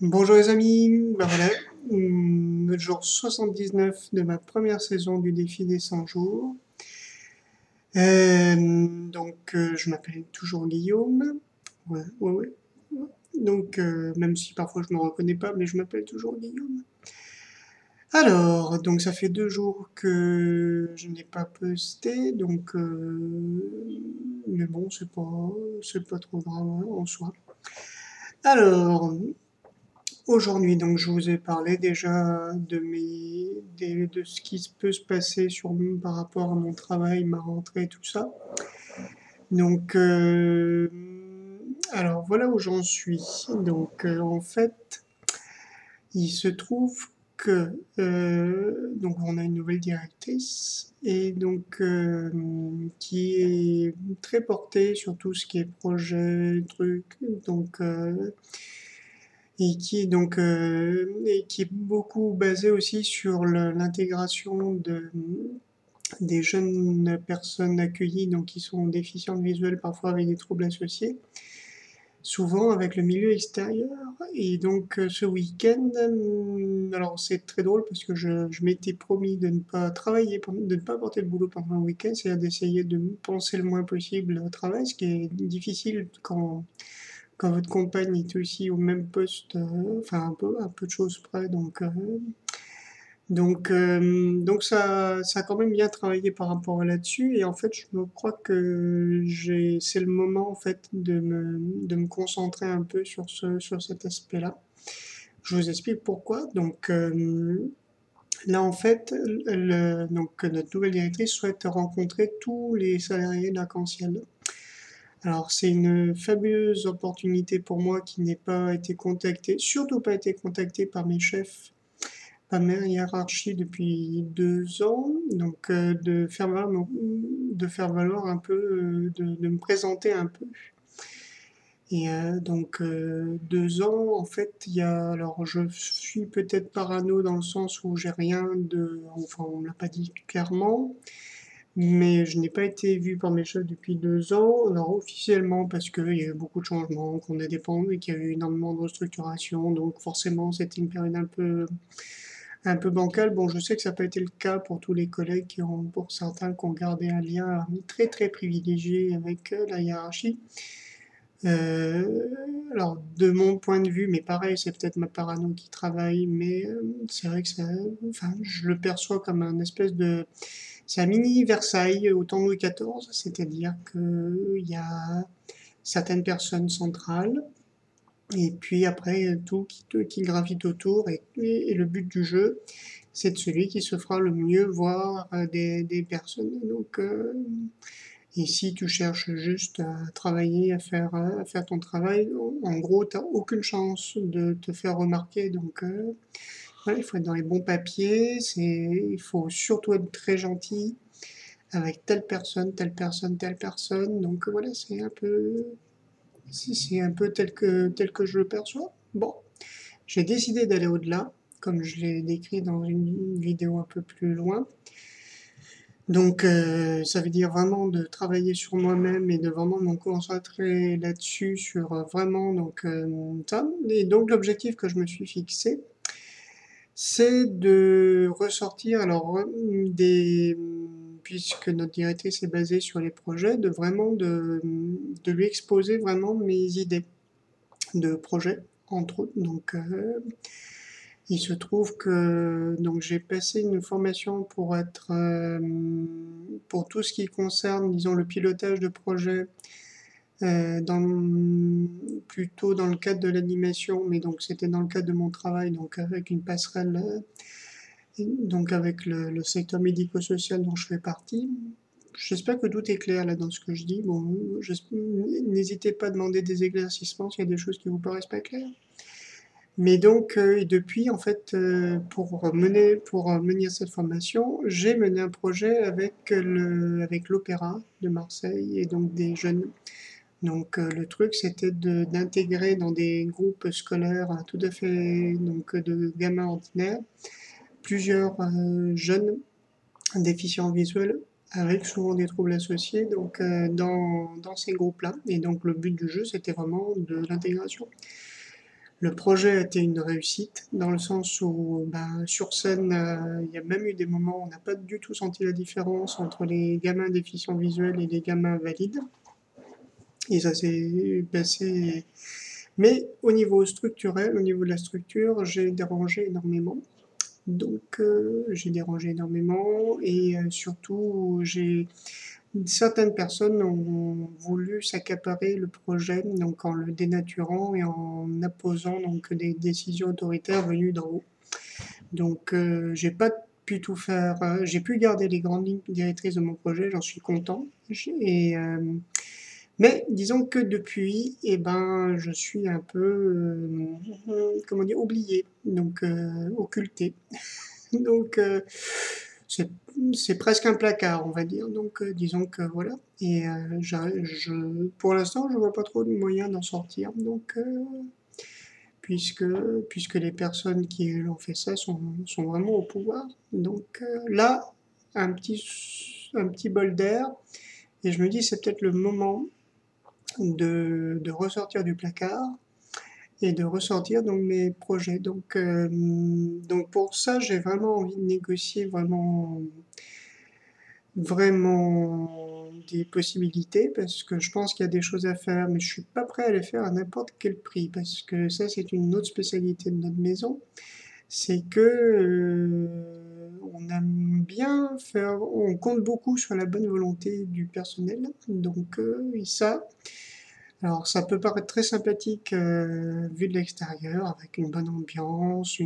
Bonjour les amis, ben voilà, le jour 79 de ma première saison du défi des 100 jours. Je m'appelle toujours Guillaume. Ouais, ouais, ouais. Même si parfois je me reconnais pas, mais je m'appelle toujours Guillaume. Alors, donc ça fait 2 jours que je n'ai pas posté, mais bon, c'est pas trop grave hein, en soi. Alors, aujourd'hui, donc, je vous ai parlé déjà de ce qui peut se passer par rapport à mon travail, ma rentrée, tout ça. Donc, alors voilà où j'en suis. En fait, il se trouve que donc on a une nouvelle directrice et qui est très portée sur tout ce qui est projet, trucs. Et qui est beaucoup basé aussi sur l'intégration des jeunes personnes accueillies donc qui sont déficientes visuelles, parfois avec des troubles associés, souvent avec le milieu extérieur. Et ce week-end, alors c'est très drôle parce que je m'étais promis de ne pas travailler, de ne pas porter le boulot pendant le week-end, c'est-à-dire d'essayer de penser le moins possible au travail, ce qui est difficile quand votre compagne est aussi au même poste, enfin un peu de choses près, ça a quand même bien travaillé par rapport à là-dessus. Et en fait, je me crois que c'est le moment en fait de me concentrer un peu sur cet aspect-là. Je vous explique pourquoi. Là, en fait, notre nouvelle directrice souhaite rencontrer tous les salariés d'Arc-en-Ciel. Alors, c'est une fabuleuse opportunité pour moi qui n'ai pas été contacté, surtout pas été contacté par mes chefs, par ma hiérarchie depuis 2 ans. De faire valoir un peu, de me présenter un peu. 2 ans, en fait, alors je suis peut-être parano dans le sens où j'ai rien enfin, on me l'a pas dit clairement, mais je n'ai pas été vu par mes chefs depuis 2 ans. Alors officiellement parce qu'il y a eu beaucoup de changements, qu'on a dépendant et qu'il y a eu énormément de restructuration, donc forcément c'était une période un peu bancale. Bon, je sais que ça n'a pas été le cas pour tous les collègues pour certains, qui ont gardé un lien très très privilégié avec la hiérarchie. Euh, alors de mon point de vue, mais pareil, c'est peut-être ma parano qui travaille, mais c'est vrai que enfin, je le perçois comme un espèce de c'est un mini Versailles au temps de Louis XIV, c'est-à-dire qu'il y a certaines personnes centrales, et puis après qui gravite autour, et le but du jeu, c'est de celui qui se fera le mieux voir des personnes. Et si tu cherches juste à travailler, à faire ton travail, en gros, tu n'as aucune chance de te faire remarquer. Voilà, il faut être dans les bons papiers, il faut surtout être très gentil avec telle personne, telle personne, telle personne. Voilà, c'est un peu tel que je le perçois. Bon, j'ai décidé d'aller au-delà, comme je l'ai décrit dans une vidéo un peu plus loin. Ça veut dire vraiment de travailler sur moi-même et de vraiment me concentrer là-dessus, sur vraiment ça. Et donc, l'objectif que je me suis fixé, c'est de ressortir, puisque notre directrice est basée sur les projets, de lui exposer vraiment mes idées de projet, entre autres. Il se trouve que j'ai passé une formation pour tout ce qui concerne, disons, le pilotage de projet, plutôt dans le cadre de l'animation, mais donc c'était dans le cadre de mon travail, donc avec une passerelle, donc avec le secteur médico-social dont je fais partie. J'espère que tout est clair là dans ce que je dis. Bon, n'hésitez pas à demander des éclaircissements s'il y a des choses qui vous paraissent pas claires. Mais et depuis, en fait, pour mener cette formation, j'ai mené un projet avec l'Opéra de Marseille et donc des jeunes. Le truc, c'était d'intégrer dans des groupes scolaires tout à fait de gamins ordinaires plusieurs jeunes déficients visuels avec souvent des troubles associés dans ces groupes-là. Et donc le but du jeu, c'était vraiment de l'intégration. Le projet a été une réussite, dans le sens où, ben, sur scène, il y a même eu des moments où on n'a pas du tout senti la différence entre les gamins déficients visuels et les gamins valides. Et ça s'est passé. Mais au niveau structurel, au niveau de la structure, j'ai dérangé énormément. Donc, j'ai dérangé énormément et surtout, certaines personnes ont voulu s'accaparer le projet, donc en le dénaturant et en apposant donc des décisions autoritaires venues d'en haut. Donc, j'ai pas pu tout faire. J'ai pu garder les grandes lignes directrices de mon projet, j'en suis content. Et, mais disons que depuis, eh ben, je suis un peu, comment dire, oublié, donc occulté. Donc, c'est c'est presque un placard, on va dire. Donc, disons que voilà. Et pour l'instant, je vois pas trop de moyens d'en sortir. Donc, puisque, puisque les personnes qui ont fait ça sont vraiment au pouvoir. Donc, là, un petit bol d'air. Et je me dis, c'est peut-être le moment de ressortir du placard et de ressortir donc mes projets. Donc pour ça, j'ai vraiment envie de négocier vraiment des possibilités parce que je pense qu'il y a des choses à faire, mais je suis pas prêt à les faire à n'importe quel prix parce que ça, c'est une autre spécialité de notre maison. C'est que on aime bien faire, on compte beaucoup sur la bonne volonté du personnel. Donc et ça, alors ça peut paraître très sympathique vu de l'extérieur, avec une bonne ambiance,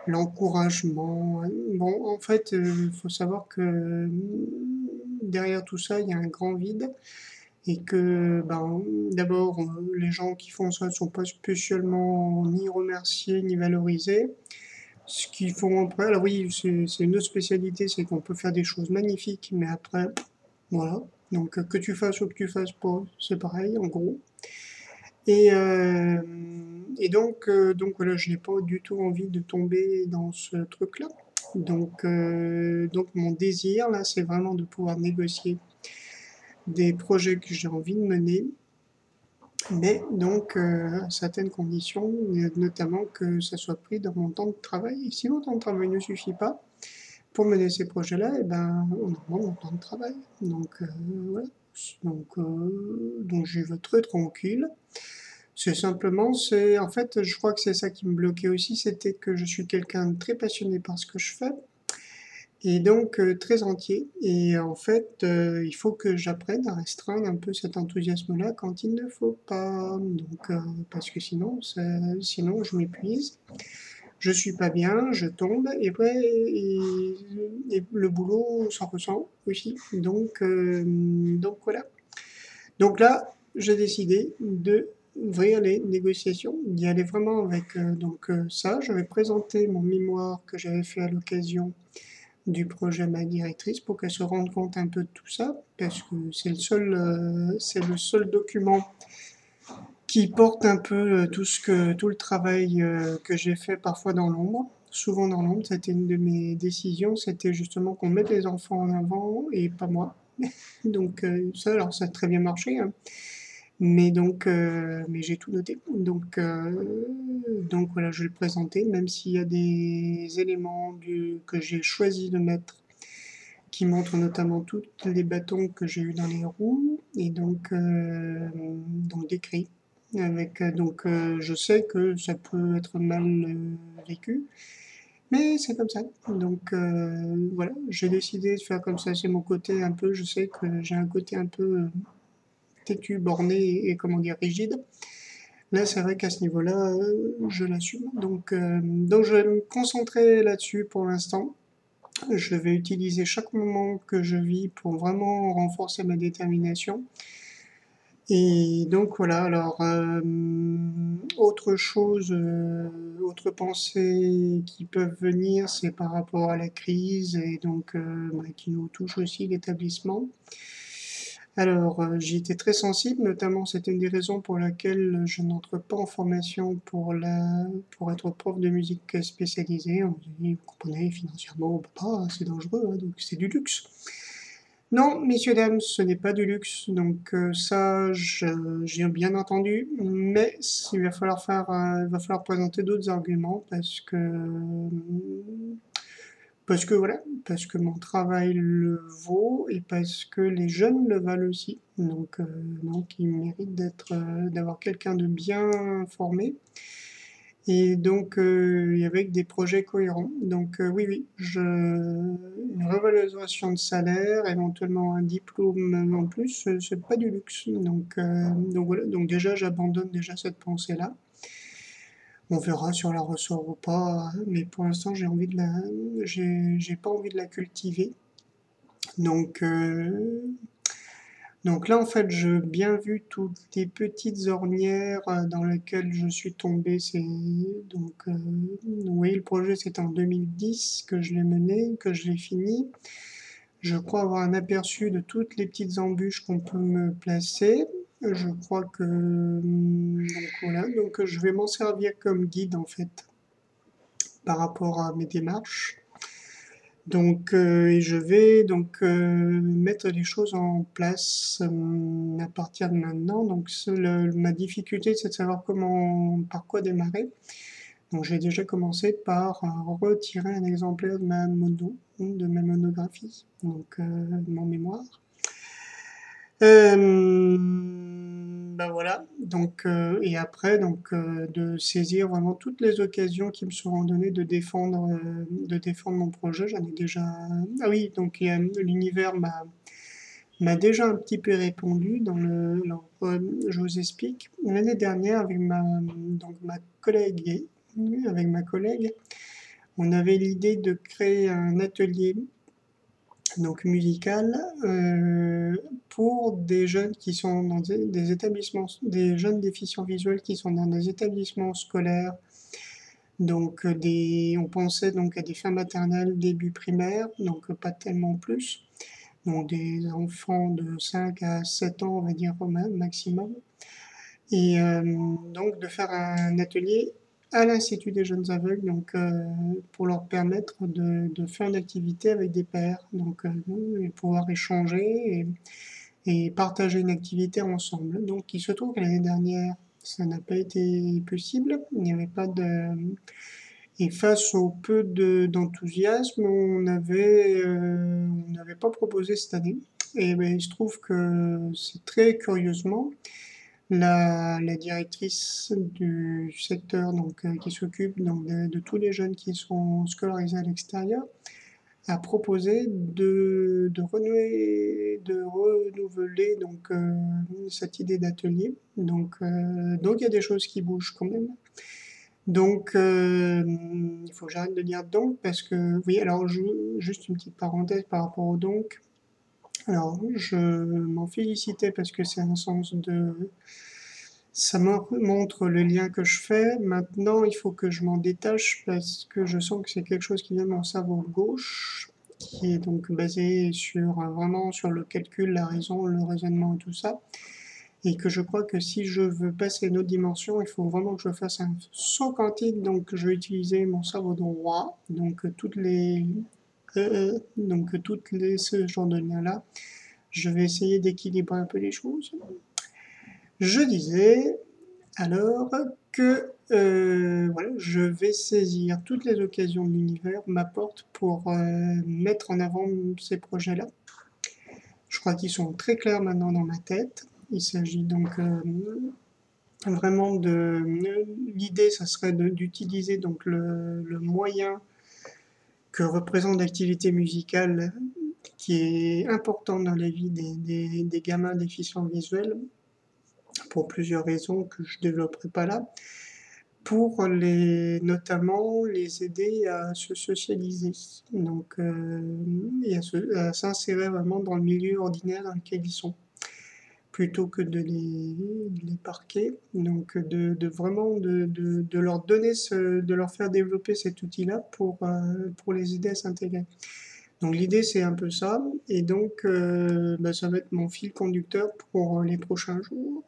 l'encouragement. Bon, en fait, il faut savoir que derrière tout ça, il y a un grand vide et que ben, d'abord, les gens qui font ça ne sont pas spécialement ni remerciés ni valorisés. Ce qu'ils font après, alors oui, c'est une autre spécialité, c'est qu'on peut faire des choses magnifiques, mais après, voilà. Donc que tu fasses ou que tu fasses pas, c'est pareil, en gros. Et, euh, donc voilà, je n'ai pas du tout envie de tomber dans ce truc-là. Donc mon désir, là, c'est vraiment de pouvoir négocier des projets que j'ai envie de mener, mais donc à certaines conditions, notamment que ça soit pris dans mon temps de travail. Et si mon temps de travail ne suffit pas pour mener ces projets-là, eh ben, on augmente mon temps de travail. Donc voilà. Donc j'y vais très tranquille. C'est simplement, en fait, je crois que c'est ça qui me bloquait aussi, c'était que je suis quelqu'un de très passionné par ce que je fais, et donc très entier. Et en fait, il faut que j'apprenne à restreindre un peu cet enthousiasme-là quand il ne faut pas. Donc, parce que sinon je m'épuise, je suis pas bien, je tombe, et le boulot s'en ressent aussi. Donc voilà. Donc là, j'ai décidé de ouvrir les négociations, d'y aller vraiment avec ça. Je vais présenter mon mémoire que j'avais fait à l'occasion du projet à ma directrice pour qu'elle se rende compte un peu de tout ça, parce que c'est le seul document qui porte un peu tout le travail que j'ai fait parfois dans l'ombre. Souvent dans l'ombre, c'était une de mes décisions, c'était justement qu'on mette les enfants en avant et pas moi. Donc ça, alors ça a très bien marché, hein. Mais j'ai tout noté. Donc voilà, je vais le présenter, même s'il y a des éléments que j'ai choisi de mettre qui montrent notamment tous les bâtons que j'ai eu dans les roues, et donc décrits. Je sais que ça peut être mal vécu, mais c'est comme ça. Donc voilà, j'ai décidé de faire comme ça. C'est mon côté un peu, je sais que j'ai un côté un peu têtu, borné et comment dire, rigide. Là, c'est vrai qu'à ce niveau-là, je l'assume. Donc je vais me concentrer là-dessus pour l'instant. Je vais utiliser chaque moment que je vis pour vraiment renforcer ma détermination. Et donc voilà, alors autre pensée qui peuvent venir, c'est par rapport à la crise et donc qui nous touche aussi l'établissement. Alors, j'y étais très sensible, notamment c'était une des raisons pour laquelle je n'entre pas en formation pour être prof de musique spécialisée. On me dit, vous comprenez, financièrement, on peut pas, c'est dangereux, hein, donc c'est du luxe. Non, messieurs, dames, ce n'est pas du luxe, donc ça, j'ai bien entendu, mais il va falloir présenter d'autres arguments parce que voilà, parce que mon travail le vaut et parce que les jeunes le valent aussi. Donc il mérite d'avoir quelqu'un de bien formé et donc et avec des projets cohérents. Donc oui, oui, une revalorisation de salaire, éventuellement un diplôme en plus, c'est pas du luxe. Donc voilà, donc déjà j'abandonne déjà cette pensée-là. On verra si on la ressort ou pas, mais pour l'instant j'ai pas envie de la cultiver. Donc, donc là en fait, j'ai bien vu toutes les petites ornières dans lesquelles je suis tombé. Oui, le projet c'était en 2010 que je l'ai mené, que je l'ai fini. Je crois avoir un aperçu de toutes les petites embûches qu'on peut me placer. Je crois que donc voilà, donc je vais m'en servir comme guide en fait par rapport à mes démarches. Donc, et je vais donc mettre les choses en place à partir de maintenant. Donc, ma difficulté, c'est de savoir par quoi démarrer. Donc, j'ai déjà commencé par retirer un exemplaire de ma monographie, de mon mémoire. Ben voilà, et après, de saisir vraiment toutes les occasions qui me seront données de défendre mon projet. J'en ai déjà. Ah oui, l'univers m'a déjà un petit peu répondu je vous explique. L'année dernière, avec ma collègue, on avait l'idée de créer un atelier donc musical pour des jeunes qui sont dans des établissements, des jeunes déficients visuels qui sont dans des établissements scolaires. On pensait donc à des fins maternelles, début primaire, donc pas tellement plus. Donc des enfants de 5 à 7 ans, on va dire au maximum. Et donc de faire un atelier à l'Institut des jeunes aveugles, pour leur permettre de faire une activité avec des pairs, et pouvoir échanger et partager une activité ensemble. Donc il se trouve que l'année dernière, ça n'a pas été possible, il n'y avait pas de... Et face au d'enthousiasme, on n'avait pas proposé cette année. Et ben, il se trouve que c'est très curieusement, la directrice du secteur qui s'occupe de tous les jeunes qui sont scolarisés à l'extérieur a proposé de renouveler cette idée d'atelier. Donc il y a des choses qui bougent quand même. Il faut que j'arrête de dire donc parce que oui, alors juste une petite parenthèse par rapport au donc. Alors je m'en félicitais parce que c'est un sens de ça montre le lien que je fais. Maintenant, il faut que je m'en détache parce que je sens que c'est quelque chose qui vient de mon cerveau gauche, qui est donc basé vraiment sur le calcul, la raison, le raisonnement et tout ça. Et que je crois que si je veux passer à une autre dimension, il faut vraiment que je fasse un saut quantique. Donc, je vais utiliser mon cerveau droit. Ce genre de liens-là. Je vais essayer d'équilibrer un peu les choses. Je disais, alors que voilà, je vais saisir toutes les occasions de l'univers m'apportent pour mettre en avant ces projets-là. Je crois qu'ils sont très clairs maintenant dans ma tête. Il s'agit vraiment de... L'idée, ça serait d'utiliser le moyen que représente l'activité musicale qui est importante dans la vie des gamins déficients visuels pour plusieurs raisons que je ne développerai pas là. Pour notamment les aider à se socialiser, et à s'insérer vraiment dans le milieu ordinaire dans lequel ils sont, plutôt que de les parquer, vraiment de leur de leur faire développer cet outil-là pour les aider à s'intégrer. Donc l'idée c'est un peu ça, et ça va être mon fil conducteur pour les prochains jours.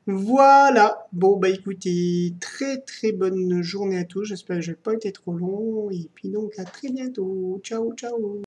Voilà. Bon, bah écoutez, très très bonne journée à tous. J'espère que je n'ai pas été trop long. Et puis donc à très bientôt. Ciao, ciao.